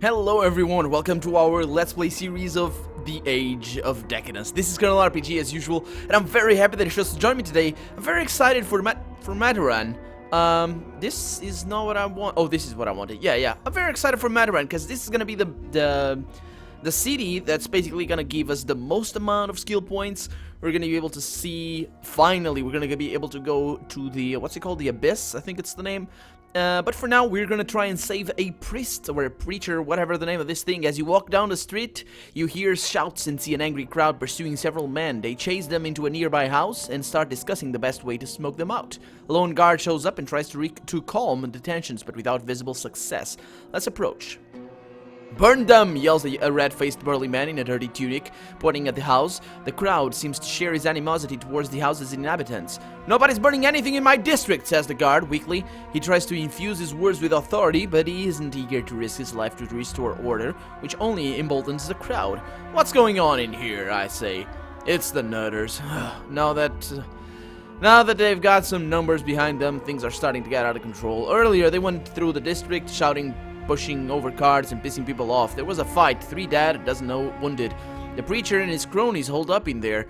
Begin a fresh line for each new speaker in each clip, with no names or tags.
Hello everyone, welcome to our Let's Play series of the Age of Decadence. This is Colonel RPG as usual, and I'm very happy that you chose to join me today. I'm very excited for Madan. This is not what I want. Oh, this is what I wanted. Yeah. I'm very excited for Madan because this is gonna be the city that's basically gonna give us the most amount of skill points. We're gonna be able to see, finally, we're gonna be able to go to the, what's it called, the Abyss, I think it's the name. But for now, we're gonna try and save a priest, or a preacher, whatever the name of this thing. As you walk down the street, you hear shouts and see an angry crowd pursuing several men. They chase them into a nearby house and start discussing the best way to smoke them out. A lone guard shows up and tries to calm the tensions, but without visible success. Let's approach. "Burn them!" yells a red-faced burly man in a dirty tunic, pointing at the house. The crowd seems to share his animosity towards the house's inhabitants. "Nobody's burning anything in my district," says the guard weakly. He tries to infuse his words with authority, but he isn't eager to risk his life to restore order, which only emboldens the crowd. "What's going on in here?" I say. "It's the nutters." Now that they've got some numbers behind them, things are starting to get out of control. Earlier, they went through the district shouting, pushing over cars and pissing people off. There was a fight, 3 dead, a dozen wounded. The preacher and his cronies holed up in there.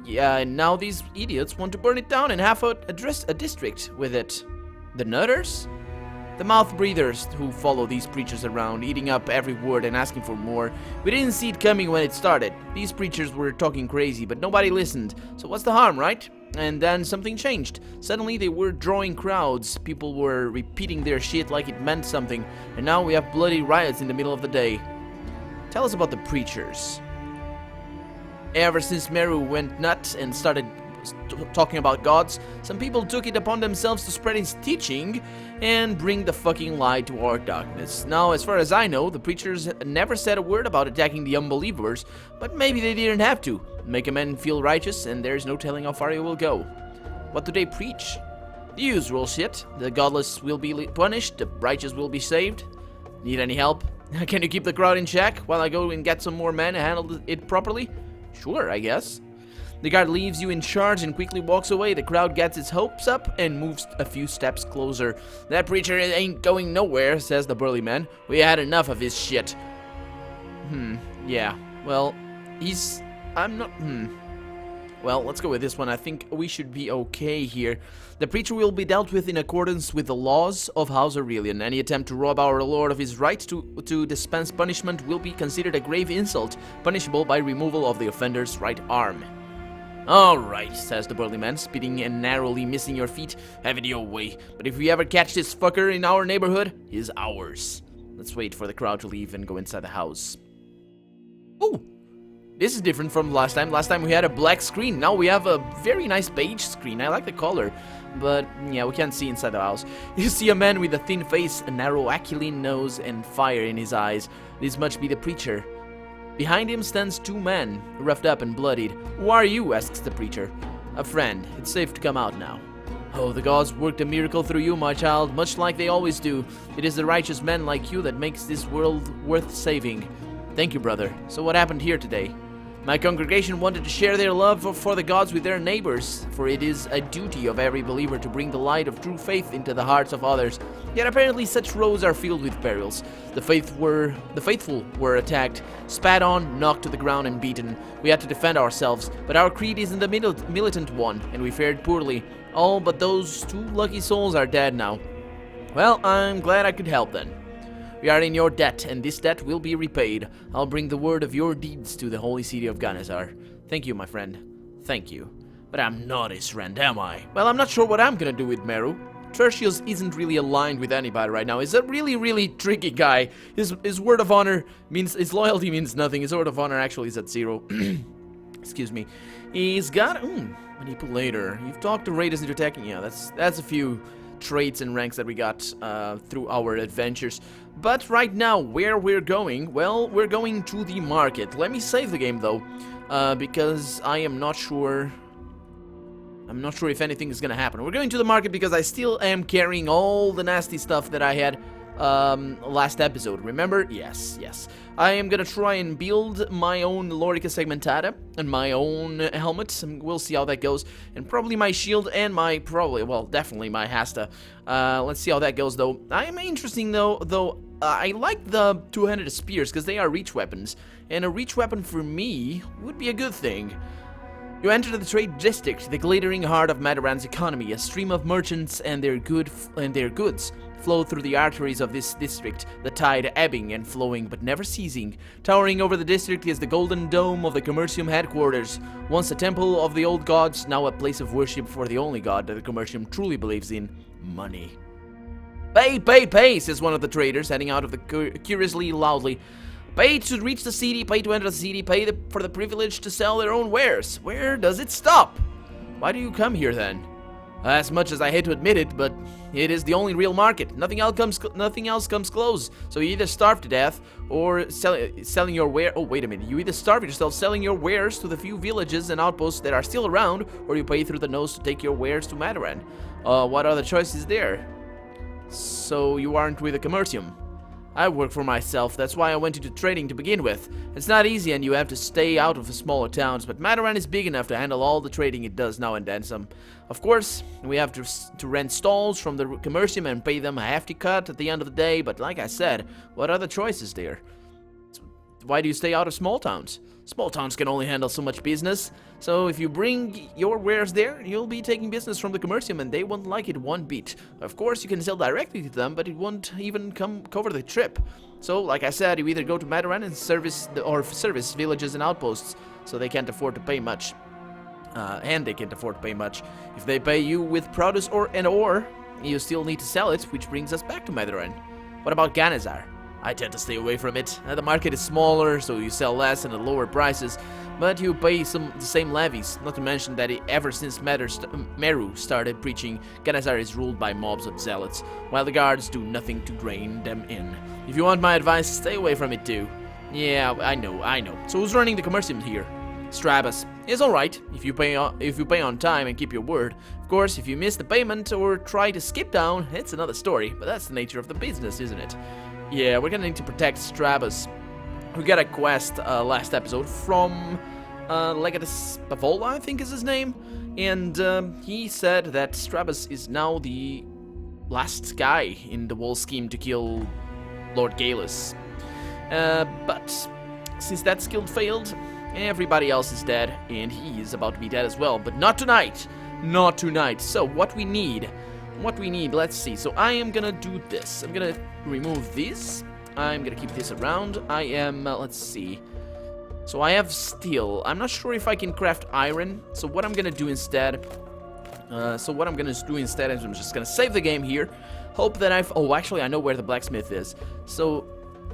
Yeah, and now these idiots want to burn it down and have a district with it. The nutters? The mouth breathers who follow these preachers around, eating up every word and asking for more. We didn't see it coming when it started. These preachers were talking crazy, but nobody listened. So what's the harm, right? And then something changed. Suddenly they were drawing crowds. People were repeating their shit like it meant something. And now we have bloody riots in the middle of the day. Tell us about the preachers. Ever since Meru went nuts and started talking about gods, some people took it upon themselves to spread his teaching and bring the fucking light to our darkness. Now, as far as I know, the preachers never said a word about attacking the unbelievers, but maybe they didn't have to. Make a man feel righteous, and there's no telling how far he will go. What do they preach? The usual shit. The godless will be punished, the righteous will be saved. Need any help? Can you keep the crowd in check while I go and get some more men and handle it properly? Sure, I guess. The guard leaves you in charge and quickly walks away. The crowd gets its hopes up and moves a few steps closer. "That preacher ain't going nowhere," says the burly man. "We had enough of his shit." Yeah. Well, Well, let's go with this one. I think we should be okay here. The preacher will be dealt with in accordance with the laws of House Aurelian. Any attempt to rob our lord of his right to dispense punishment will be considered a grave insult, punishable by removal of the offender's right arm. "All right," says the burly man, spitting and narrowly missing your feet. "Have it your way. But if we ever catch this fucker in our neighborhood, he's ours." Let's wait for the crowd to leave and go inside the house. Oh, this is different from last time. Last time we had a black screen. Now we have a very nice beige screen. I like the color, but yeah, we can't see inside the house. You see a man with a thin face, a narrow aquiline nose, and fire in his eyes. This must be the preacher. Behind him stands 2 men, roughed up and bloodied. "Who are you?" asks the preacher. "A friend. It's safe to come out now." "Oh, the gods worked a miracle through you, my child, much like they always do. It is the righteous men like you that makes this world worth saving." "Thank you, brother. So what happened here today?" "My congregation wanted to share their love for the gods with their neighbors, for it is a duty of every believer to bring the light of true faith into the hearts of others. Yet apparently such roads are filled with perils. The faithful were attacked, spat on, knocked to the ground, and beaten. We had to defend ourselves, but our creed isn't the militant one, and we fared poorly. All but those 2 lucky souls are dead now." "Well, I'm glad I could help then. We are in your debt, and this debt will be repaid. I'll bring the word of your deeds to the holy city of Ganazar." "Thank you, my friend. Thank you. But I'm not his friend, am I?" "Well, I'm not sure what I'm gonna do with Meru. Tertius isn't really aligned with anybody right now. He's a really tricky guy. His word of honor means, his loyalty means nothing. His word of honor actually is at 0. Excuse me. He's got, manipulator. You've talked to raiders into attacking. Yeah, that's a few traits and ranks that we got through our adventures. But right now, where we're going, well, we're going to the market. Let me save the game though, because I am not sure. I'm not sure if anything is gonna happen. We're going to the market because I still am carrying all the nasty stuff that I had last episode. Remember? Yes. I am gonna try and build my own Lorica Segmentata and my own helmet. We'll see how that goes. And probably my shield and definitely my Hasta. Let's see how that goes though. I am interesting though I like the two-handed spears because they are reach weapons, and a reach weapon for me would be a good thing. You enter the trade district, the glittering heart of Madan's economy. A stream of merchants and their goods flow through the arteries of this district, the tide ebbing and flowing but never ceasing. Towering over the district is the golden dome of the Commercium headquarters, once a temple of the old gods, now a place of worship for the only god that the Commercium truly believes in: money. Pay, pay, pay, says one of the traders, heading out of the curiously loudly. Pay to reach the city, pay to enter the city, pay for the privilege to sell their own wares. Where does it stop? Why do you come here then? As much as I hate to admit it, but it is the only real market. Nothing else comes close. So you either starve to death or selling your ware. Oh, wait a minute. You either starve yourself selling your wares to the few villages and outposts that are still around, or you pay through the nose to take your wares to Madan. What other choices there? So you aren't with the Commercium. I work for myself, that's why I went into trading to begin with. It's not easy and you have to stay out of the smaller towns, but Madan is big enough to handle all the trading it does now and then some. Of course, we have to rent stalls from the Commercium and pay them a hefty cut at the end of the day, but like I said, what other choices there? Why do you stay out of small towns? Small towns can only handle so much business, so if you bring your wares there, you'll be taking business from the Commercium and they won't like it one bit. Of course, you can sell directly to them, but it won't even cover the trip. So, like I said, you either go to Madan and service villages and outposts, so they can't afford to pay much. If they pay you with produce or you still need to sell it, which brings us back to Madan. What about Ganazar? I tend to stay away from it. The market is smaller, so you sell less and at lower prices, but you pay the same levies. Not to mention that ever since Meru started preaching, Ganazar is ruled by mobs of zealots, while the guards do nothing to rein them in. If you want my advice, stay away from it too. Yeah, I know. So who's running the Commercium here? Strabus. It's alright if you pay on time and keep your word. Of course, if you miss the payment or try to skip town, it's another story, but that's the nature of the business, isn't it? Yeah, we're gonna need to protect Strabus. We got a quest last episode from Legatus Vdweller, I think is his name, and he said that Strabus is now the last guy in the whole scheme to kill Lord Galus. But since that skill failed, everybody else is dead, and he is about to be dead as well, but not tonight. Not tonight. So what we need, let's see. So I am gonna do this. I'm gonna remove these. I'm gonna keep this around. I am, let's see. So I have steel. I'm not sure if I can craft iron. So what I'm gonna do instead, is I'm just gonna save the game here. Hope that oh, actually I know where the blacksmith is. So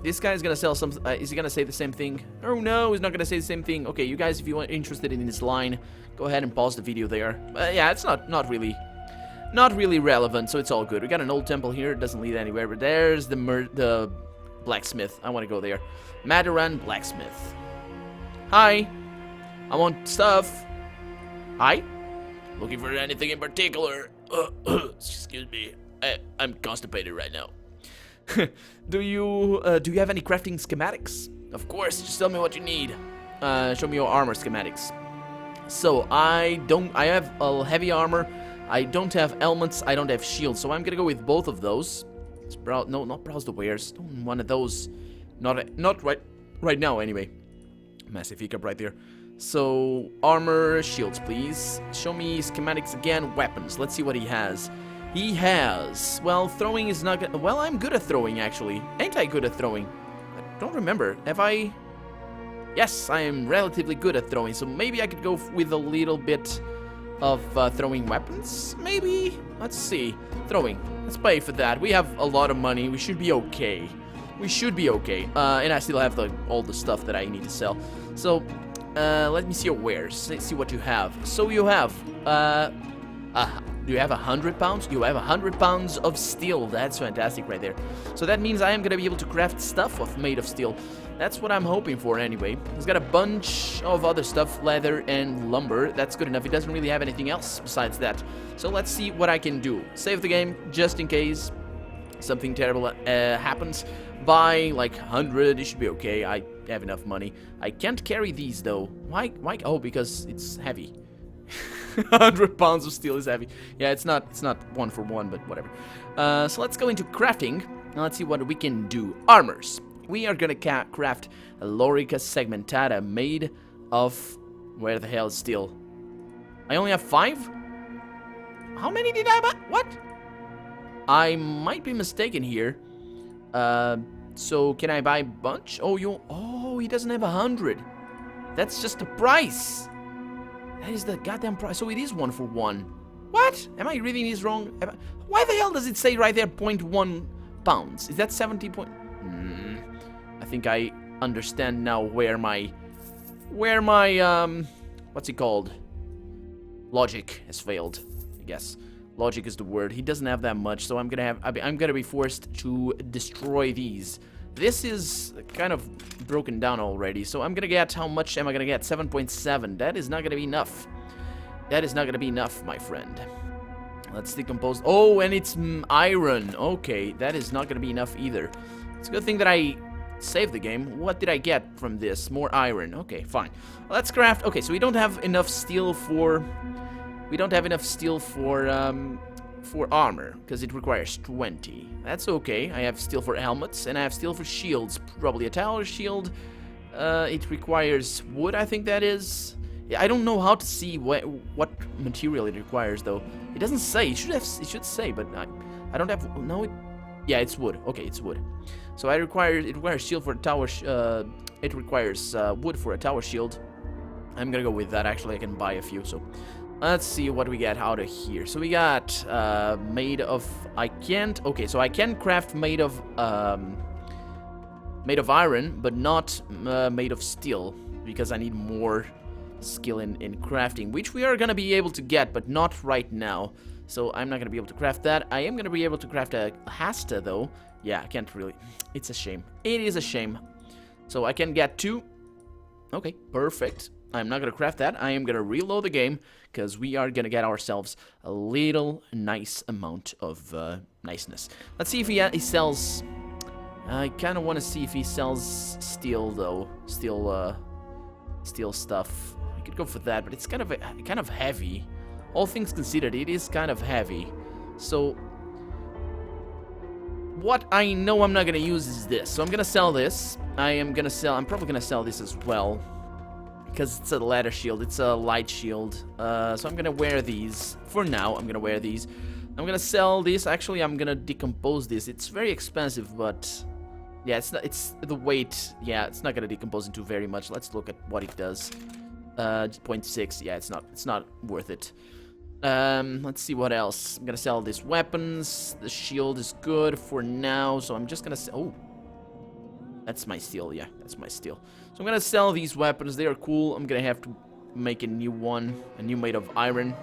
this guy is gonna sell some, is he gonna say the same thing? Oh no, he's not gonna say the same thing. Okay, you guys, if you are interested in this line, go ahead and pause the video there. Yeah, it's not really relevant, so it's all good. We got an old temple here, it doesn't lead anywhere, but there's the blacksmith. I want to go there. Madan blacksmith. Hi. I want stuff. Hi. Looking for anything in particular? Excuse me. I'm constipated right now. Do you have any crafting schematics? Of course, just tell me what you need. Show me your armor schematics. So I have a heavy armor. I don't have helmets, I don't have shields, so I'm gonna go with both of those. Not browse the wares. One of those. Not right now anyway. Massive hiccup right there. So armor, shields, please. Show me schematics again. Weapons. Let's see what he has. He has, well, throwing is not good. Well, I'm good at throwing actually. Ain't I good at throwing? I don't remember. Have I? Yes, I am relatively good at throwing. So maybe I could go with a little bit of throwing weapons, maybe? Let's see. Throwing. Let's pay for that. We have a lot of money. We should be okay. And I still have all the stuff that I need to sell. So, let me see your wares. Let's see what you have. So you have, do you have 100 pounds? You have 100 pounds of steel. That's fantastic right there. So that means I am gonna be able to craft stuff made of steel. That's what I'm hoping for anyway. He's got a bunch of other stuff, leather and lumber. That's good enough. He doesn't really have anything else besides that. So let's see what I can do. Save the game just in case something terrible happens. Buy like 100. It should be okay. I have enough money. I can't carry these though. Why? Oh, because it's heavy. 100 pounds of steel is heavy. Yeah, it's not one for one, but whatever. So let's go into crafting. Now let's see what we can do. Armors. We are gonna craft a Lorica segmentata made of... Where the hell is steel? I only have 5? How many did I buy? What? I might be mistaken here. So can I buy a bunch? Oh, he doesn't have 100. That's just the price. That is the goddamn price. So it is 1 for 1. What? Am I reading this wrong? Why the hell does it say right there 0.1 pounds? Is that 70 point? I think I understand now where my what's it called? Logic has failed, I guess. Logic is the word. He doesn't have that much, so I'm gonna be forced to destroy these. This is kind of broken down already, so I'm gonna get, how much am I gonna get? 7.7. That is not gonna be enough. That is not gonna be enough, my friend. Let's decompose. Oh, and it's iron. Okay, that is not gonna be enough either. It's a good thing that I saved the game. What did I get from this? More iron. Okay, fine. Let's craft. Okay, so we don't have enough steel for... We don't have enough steel for armor, because it requires 20. That's okay. I have steel for helmets, and I have steel for shields. Probably a tower shield. It requires wood, I think that is. Yeah, I don't know how to see what material it requires, though. It doesn't say. It should say, but I don't have... No, yeah, it's wood. Okay, it's wood. So it requires shield for a tower... it requires wood for a tower shield. I'm gonna go with that, actually. I can buy a few, so... Let's see what we get out of here. So we got made of... I can't... Okay, so I can craft made of iron, but not made of steel, because I need more skill in crafting, which we are going to be able to get, but not right now. So I'm not going to be able to craft that. I am going to be able to craft a hasta, though. Yeah, I can't really... It's a shame. It is a shame. So I can get 2. Okay, perfect. I'm not going to craft that. I am going to reload the game, because we are going to get ourselves a little nice amount of niceness. Let's see if he sells... I kind of want to see if he sells steel, though. Steel stuff. I could go for that, but it's kind of heavy. All things considered, it is kind of heavy. So... What I know I'm not going to use is this. So I'm going to sell this. I'm probably going to sell this as well, because it's a ladder shield, it's a light shield. So I'm gonna wear these. For now, I'm gonna wear these. I'm gonna sell this. Actually, I'm gonna decompose this. It's very expensive, but... Yeah, it's the weight. Yeah, it's not gonna decompose into very much. Let's look at what it does. 0.6. Yeah, it's not worth it. Let's see what else. I'm gonna sell these weapons. The shield is good for now, so I'm just gonna sell... Oh! That's my steel, yeah, that's my steel. So I'm gonna sell these weapons, they are cool. I'm gonna have to make a new one, a new made of iron.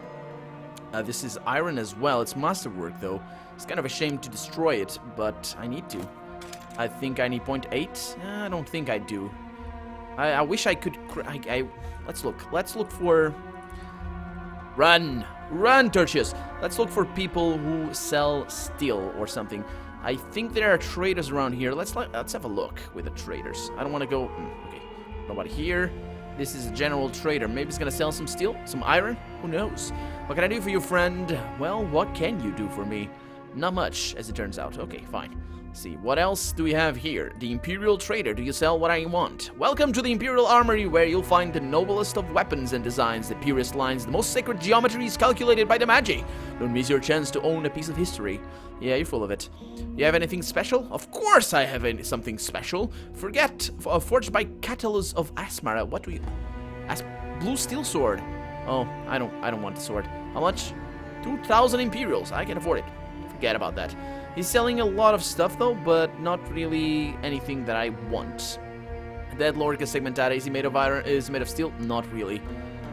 This is iron as well, it's masterwork though. It's kind of a shame to destroy it, but I need to. I think I need 0.8? I don't think I do. I wish I could... Let's look for... Run! Run, Tertius! Let's look for people who sell steel or something. I think there are traders around here. Let's have a look with the traders. I don't want to go... Okay, nobody here. This is a general trader. Maybe he's gonna sell some steel, some iron. Who knows? What can I do for you, friend? Well, what can you do for me? Not much, as it turns out. Okay, fine. Let's see, what else do we have here? The Imperial Trader. Do you sell what I want? Welcome to the Imperial Armory, where you'll find the noblest of weapons and designs, the purest lines, the most sacred geometries calculated by the Magi. Don't miss your chance to own a piece of history. Yeah, you're full of it. You have anything special? Of course I have something special. Forged by Catullus of Asmara. What do you... Blue steel sword. Oh, I don't want the sword. How much? 2,000 Imperials. I can afford it. Forget about that. He's selling a lot of stuff though, but not really anything that I want. That Lorica segmentata, is he made of iron? Is made of steel? Not really.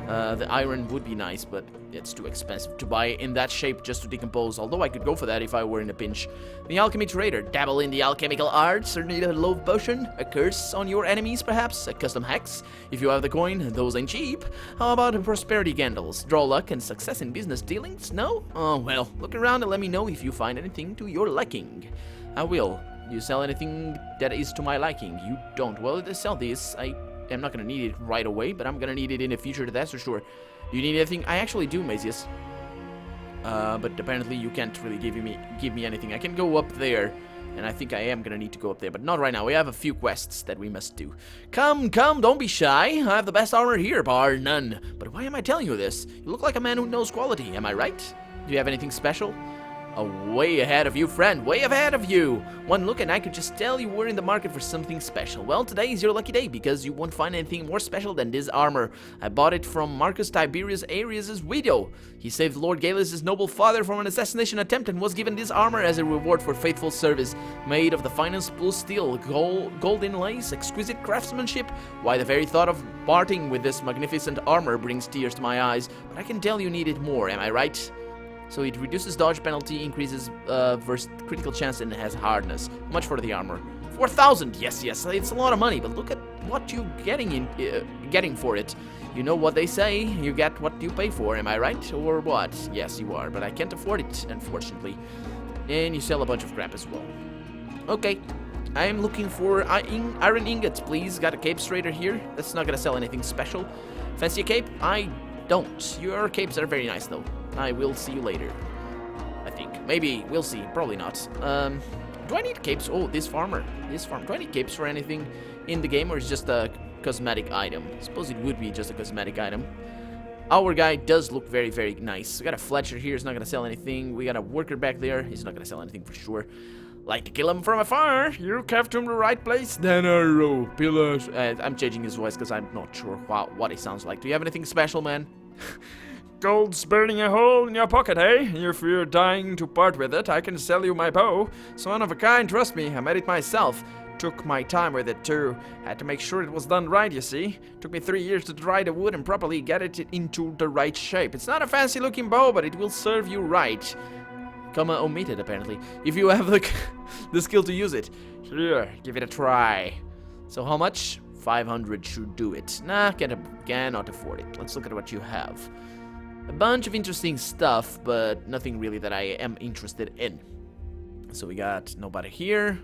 The iron would be nice, but it's too expensive to buy in that shape just to decompose, although I could go for that if I were in a pinch. The Alchemy Trader. Dabble in the alchemical arts, or need a love potion? A curse on your enemies, perhaps? A custom hex? If you have the coin, those ain't cheap. How about prosperity candles? Draw luck and success in business dealings? No? Oh, well, look around and let me know if you find anything to your liking. I will. You sell anything that is to my liking? You don't. Well, to sell this, I'm not gonna need it right away, but I'm gonna need it in the future, that's for sure. Do you need anything? I actually do, Mazius. But apparently you can't really give me anything. I can go up there And I think I am gonna need to go up there, but not right now. We have a few quests that we must do. Come, come, don't be shy. I have the best armor here, bar none. But why am I telling you this? You look like a man who knows quality, am I right? Do you have anything special? Way ahead of you, friend, way ahead of you. One look and I could just tell you were in the market for something special. Well, today is your lucky day because you won't find anything more special than this armor. I bought it from Marcus Tiberius Arius' widow. He saved Lord Galus' noble father from an assassination attempt and was given this armor as a reward for faithful service. Made of the finest blue steel, gold inlays, exquisite craftsmanship. Why, the very thought of parting with this magnificent armor brings tears to my eyes. But I can tell you need it more, am I right? So it reduces dodge penalty, increases versus critical chance, and has hardness. How much for the armor? 4,000. Yes, it's a lot of money, but look at what you're getting for it. You know what they say, you get what you pay for, am I right? Or what? Yes, you are, but I can't afford it, unfortunately. And you sell a bunch of crap as well. Okay, I am looking for iron ingots, please. Got a cape trader here. That's not gonna sell anything special. Fancy a cape? I don't. Your capes are very nice, though. I will see you later, I think. Maybe, we'll see. Probably not. Do I need capes? Oh, this farmer. Do I need capes for anything in the game, or is it just a cosmetic item? I suppose it would be just a cosmetic item. Our guy does look very, very nice. We got a Fletcher here. He's not going to sell anything. We got a worker back there. He's not going to sell anything for sure. Like to kill him from afar. You kept him the right place. Then arrow, pillars. I'm changing his voice because I'm not sure what he sounds like. Do you have anything special, man?
Gold's burning a hole in your pocket, eh? If you're dying to part with it, I can sell you my bow. It's one of a kind, trust me. I made it myself. Took my time with it, too. Had to make sure it was done right, you see. Took me 3 years to dry the wood and properly get it into the right shape. It's not a fancy-looking bow, but it will serve you right. Comma omitted, apparently. If you have the skill to use it. Here, give it a try. So how much? 500 should do it. Nah, cannot afford it. Let's look at what you have. A bunch of interesting stuff, but nothing really that I am interested in. So we got nobody here.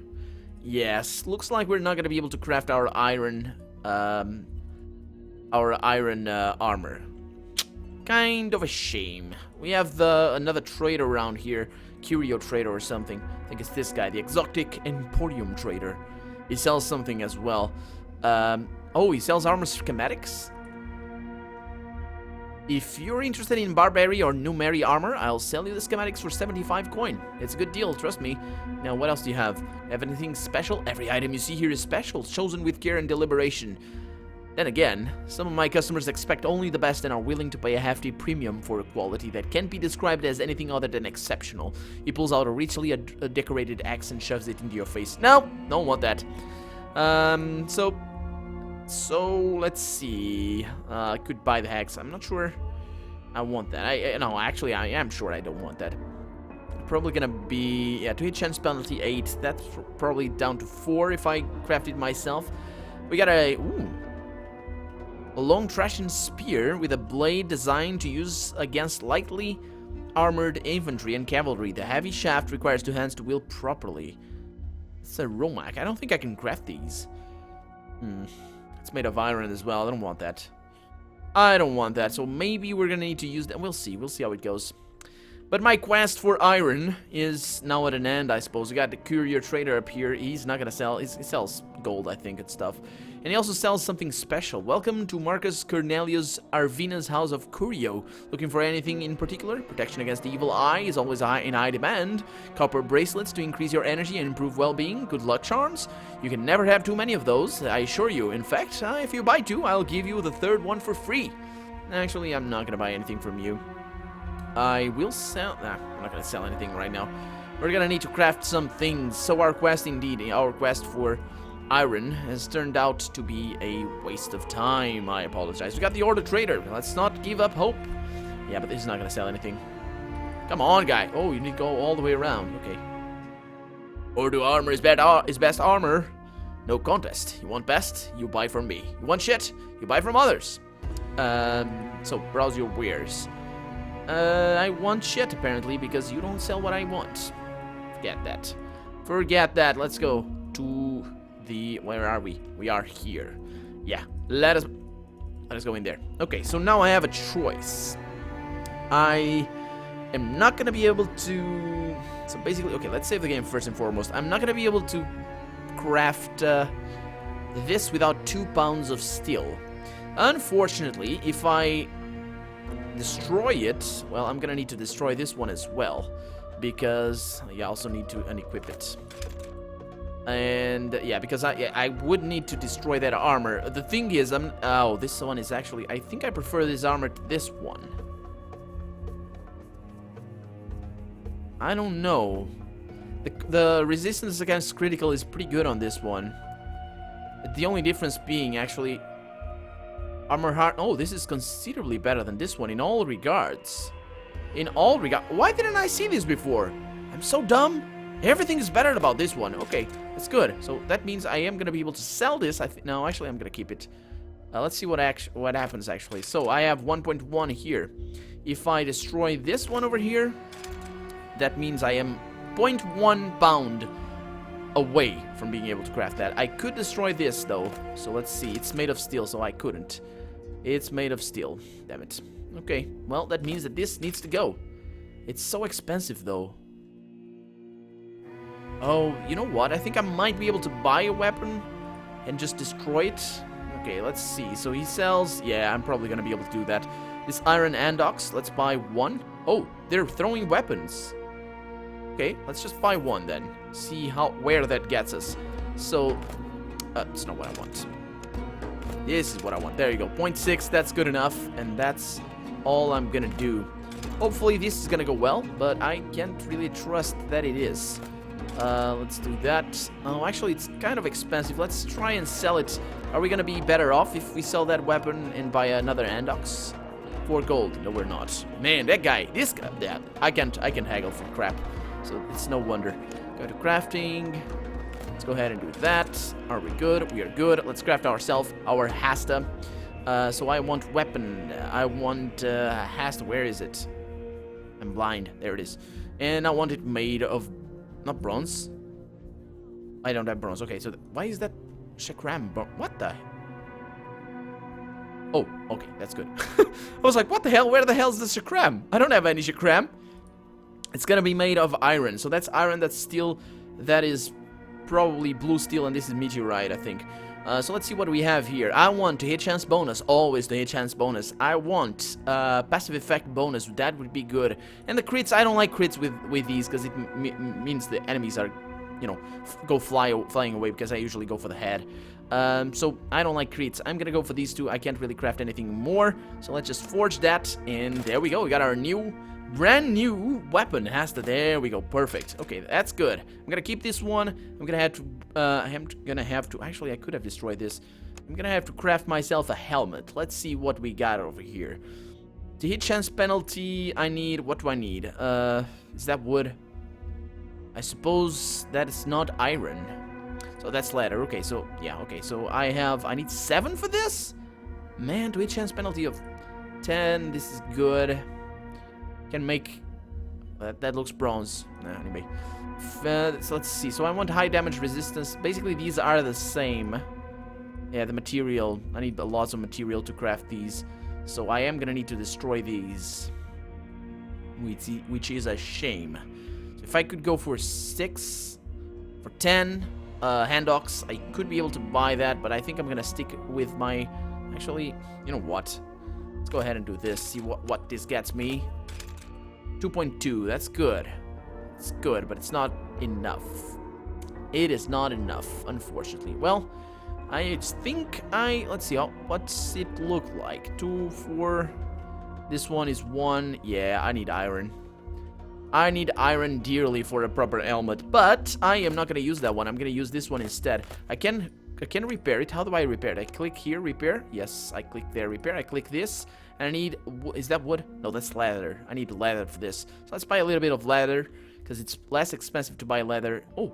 Yes, looks like we're not gonna be able to craft our iron armor. Kind of a shame. We have another trader around here, curio trader or something. I think it's this guy, the exotic emporium trader. He sells something as well. Oh, he sells armor schematics. If you're interested in Barbary or Numeri armor, I'll sell you the schematics for 75 coin. It's a good deal, trust me. Now, what else do you have? Have anything special? Every item you see here is special, chosen with care and deliberation. Then again, some of my customers expect only the best and are willing to pay a hefty premium for a quality that can't be described as anything other than exceptional. He pulls out a richly decorated axe and shoves it into your face. No, don't want that. So let's see. I could buy the hex. I'm not sure I want that. No, actually, I am sure I don't want that. Probably gonna be, yeah, to hit chance penalty 8. That's probably down to 4 if I craft it myself. We got a long trashing spear with a blade designed to use against lightly armored infantry and cavalry. The heavy shaft requires 2 hands to wield properly. It's a Romac. I don't think I can craft these. It's made of iron as well. I don't want that. I don't want that. So maybe we're gonna need to use that. We'll see. We'll see how it goes. But my quest for iron is now at an end, I suppose. We got the courier trader up here. He's not gonna sell. He sells gold, I think, and stuff. And he also sells something special. Welcome to Marcus Cornelius Arvina's House of Curio. Looking for anything in particular? Protection against the evil eye is always in high demand. Copper bracelets to increase your energy and improve well-being. Good luck charms. You can never have too many of those, I assure you. In fact, if you buy 2, I'll give you the 3rd one for free. Actually, I'm not gonna buy anything from you. I will sell... Nah, I'm not gonna sell anything right now. We're gonna need to craft some things. So our quest, indeed, our quest for iron has turned out to be a waste of time. I apologize. We got the order trader. Let's not give up hope. Yeah, but this is not gonna sell anything. Come on, guy. Oh, you need to go all the way around. Okay. Order armor is best armor. No contest. You want best? You buy from me. You want shit? You buy from others. So browse your wares. I want shit, apparently, because you don't sell what I want. Forget that. Forget that. Let's go to the... Where are we? We are here. Yeah, let us go in there. Okay, so now I have a choice. I am not gonna be able to... So basically, okay, let's save the game first and foremost. I'm not gonna be able to craft this without 2 pounds of steel. Unfortunately, if I destroy it, well, I'm gonna need to destroy this one as well, because I also need to unequip it. And yeah, because I would need to destroy that armor. The thing is, oh, this one is actually, I think I prefer this armor to this one. I don't know. The resistance against critical is pretty good on this one. The only difference being actually armor heart. Oh, this is considerably better than this one in all regards. In all regards. Why didn't I see this before? I'm so dumb. Everything is better about this one. Okay, that's good. So that means I am gonna be able to sell this. No, actually, I'm gonna keep it. Let's see what happens actually. So I have 1.1 here. If I destroy this one over here, that means I am 0.1 pound away from being able to craft that. I could destroy this though. So let's see. It's made of steel, so I couldn't. It's made of steel. Damn it. Okay. Well, that means that this needs to go. It's so expensive though. Oh, you know what? I think I might be able to buy a weapon and just destroy it. Okay, let's see. So he sells... Yeah, I'm probably going to be able to do that. This iron andox, let's buy one. Oh, they're throwing weapons. Okay, let's just buy one then. See where that gets us. So, it's not what I want. This is what I want. There you go. 0.6, that's good enough. And that's all I'm going to do. Hopefully this is going to go well, but I can't really trust that it is. Let's do that. Oh, actually, it's kind of expensive. Let's try and sell it. Are we gonna be better off if we sell that weapon and buy another Andox? 4 gold. No, we're not. Man, that guy, this guy, yeah, I can haggle for crap. So it's no wonder. Go to crafting. Let's go ahead and do that. Are we good? We are good. Let's craft ourselves our Hasta. So I want weapon. I want Hasta. Where is it? I'm blind. There it is. And I want it made of... Not bronze. I don't have bronze. Okay, so why is that Shakram? What the? Oh, okay, that's good. I was like, what the hell? Where the hell is the Shakram? I don't have any Shakram. It's gonna be made of iron. So that's iron, that's steel. That is probably blue steel, and this is meteorite, I think. So let's see what we have here. I want to hit chance bonus. Always the hit chance bonus. I want passive effect bonus. That would be good. And the crits, I don't like crits with these because it means the enemies are, you know, go flying away because I usually go for the head. So I don't like crits. I'm gonna go for these two. I can't really craft anything more. So let's just forge that. And there we go. We got our brand new weapon. There we go. Perfect. Okay, that's good. I'm gonna keep this one. I'm gonna have to actually, I could have destroyed this. I'm gonna have to craft myself a helmet. Let's see what we got over here. To hit chance penalty, I need... What do I need? Is that wood? I suppose that is not iron. So that's leather. Okay, so yeah, okay. So I need 7 for this? Man, to hit chance penalty of 10. This is good. Can make... that looks bronze. Nah, anyway. So let's see. So I want high damage resistance. Basically, these are the same. Yeah, the material. I need lots of material to craft these. So I am gonna need to destroy these. Which is a shame. So if I could go for 6, for 10 handox, I could be able to buy that, but I think I'm gonna stick with my... Actually, you know what? Let's go ahead and do this. See what this gets me. 2.2, that's good. It's good, but it's not enough. It is not enough, unfortunately. Well, I think let's see, what's it look like? 2, 4, this one is 1. Yeah, I need iron. I need iron dearly for a proper helmet, but I am not gonna use that one. I'm gonna use this one instead. I can repair it. How do I repair it? I click here, repair. Yes, I click there, repair. I click this. And I need... Is that wood? No, that's leather. I need leather for this. So let's buy a little bit of leather, because it's less expensive to buy leather. Oh.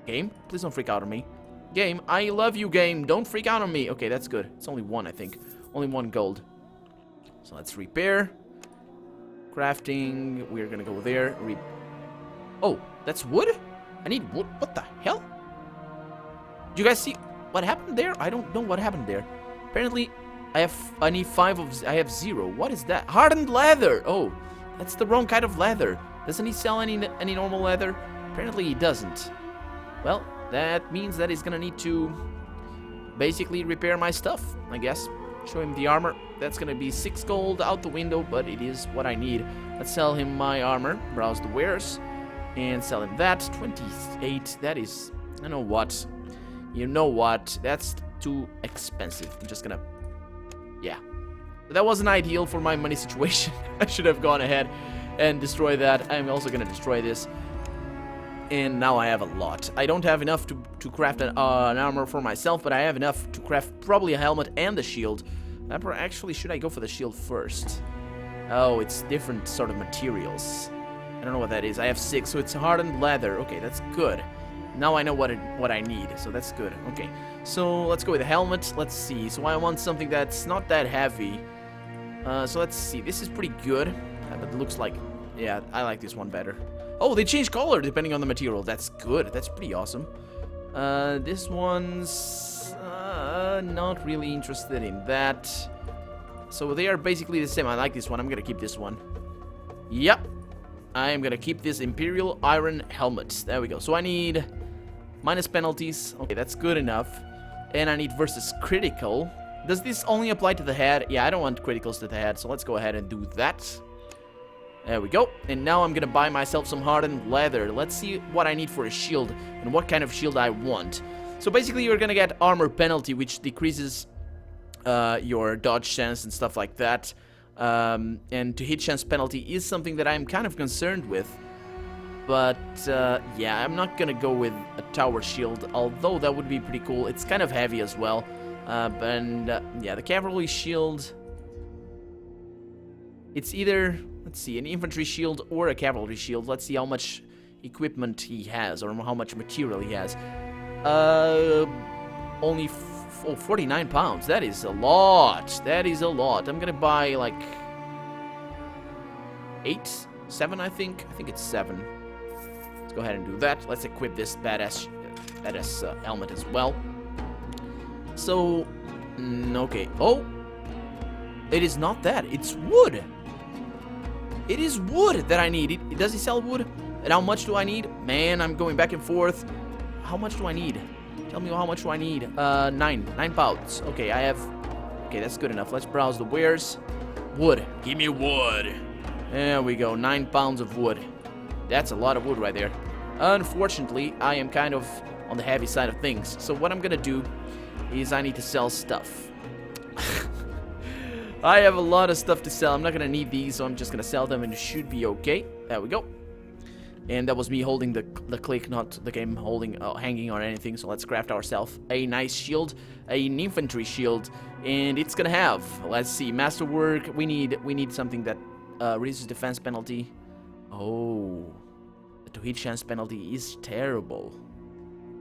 Game, please don't freak out on me. Game, I love you, game. Don't freak out on me. Okay, that's good. It's only 1, I think. Only 1 gold. So let's repair. Crafting. We're gonna go there. Oh, that's wood? I need wood. What the hell? Do you guys see what happened there? I don't know what happened there. Apparently... I need 5 of... I have 0. What is that? Hardened leather! Oh, That's the wrong kind of leather. Doesn't he sell any normal leather? Apparently he doesn't. Well, that means that he's gonna need to basically repair my stuff, I guess. Show him the armor. That's gonna be 6 gold out the window, but it is what I need. Let's sell him my armor, browse the wares, and sell him that. 28, that is, you know what, that's too expensive. I'm just gonna, yeah. That wasn't ideal for my money situation. I should have gone ahead and destroyed that. I'm also gonna destroy this. And now I have a lot. I don't have enough to craft an armor for myself, but I have enough to craft probably a helmet and a shield. Actually, should I go for the shield first? Oh, it's different sort of materials. I don't know what that is. I have 6, so it's hardened leather. Okay, that's good. Now I know what I need, so that's good. Okay, so let's go with the helmet. Let's see. So I want something that's not that heavy. So let's see. This is pretty good, but it looks like, yeah, I like this one better. Oh, they change color depending on the material. That's good. That's pretty awesome. This one's not really interested in that. So they are basically the same. I like this one. I'm gonna keep this one. Yep. I am gonna keep this Imperial Iron Helmet. There we go. So I need minus penalties. Okay, that's good enough. And I need versus critical. Does this only apply to the head? Yeah, I don't want criticals to the head, so let's go ahead and do that. There we go. And now I'm gonna buy myself some hardened leather. Let's see what I need for a shield and what kind of shield I want. So basically you're gonna get armor penalty, which decreases your dodge chance and stuff like that. And to hit chance penalty is something that I'm kind of concerned with. But yeah, I'm not gonna go with a tower shield, although that would be pretty cool. It's kind of heavy as well. Yeah, the cavalry shield, it's either, let's see, an infantry shield or a cavalry shield. Let's see how much equipment he has, or how much material he has. Only 49 pounds. That is a lot. That is a lot. I'm gonna buy like 7, I think. I think it's 7. Let's go ahead and do that. Let's equip this badass helmet as well. So, okay. Oh, it is not that. It's wood. It is wood that I need. Does he sell wood? And how much do I need? Man, I'm going back and forth. How much do I need? Tell me how much do I need? 9 pounds. Okay, I have. Okay, that's good enough. Let's browse the wares. Wood. Give me wood. There we go. 9 pounds of wood. That's a lot of wood right there. Unfortunately, I am kind of on the heavy side of things. So what I'm gonna do is I need to sell stuff. I have a lot of stuff to sell. I'm not gonna need these, so I'm just gonna sell them and it should be okay. There we go. And that was me holding the click, not the game holding hanging or anything. So let's craft ourselves a nice shield, an infantry shield, and it's gonna have, let's see, masterwork. We need something that reduces defense penalty. Oh, the to hit chance penalty is terrible.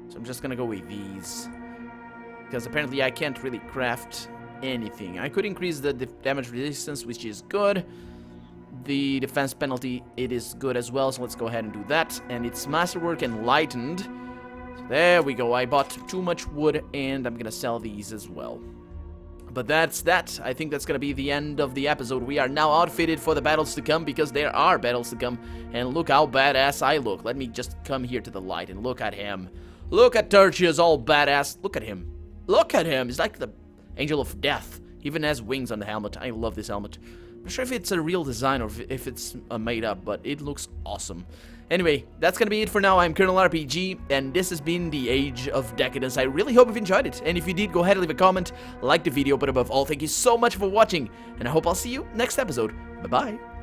So I'm just gonna go with these, because apparently I can't really craft anything. I could increase the damage resistance, which is good. The defense penalty, it is good as well, so let's go ahead and do that. And it's masterwork enlightened. So there we go. I bought too much wood, and I'm gonna sell these as well. But that's that. I think that's gonna be the end of the episode. We are now outfitted for the battles to come, because there are battles to come. And look how badass I look. Let me just come here to the light and look at him. Look at Tertius, all badass. Look at him. Look at him. He's like the angel of death. Even has wings on the helmet. I love this helmet. I'm not sure if it's a real design or if it's made up, but it looks awesome. Anyway, that's gonna be it for now. I'm Colonel RPG, and this has been the Age of Decadence. I really hope you've enjoyed it, and if you did, go ahead and leave a comment, like the video, but above all, thank you so much for watching, and I hope I'll see you next episode. Bye-bye.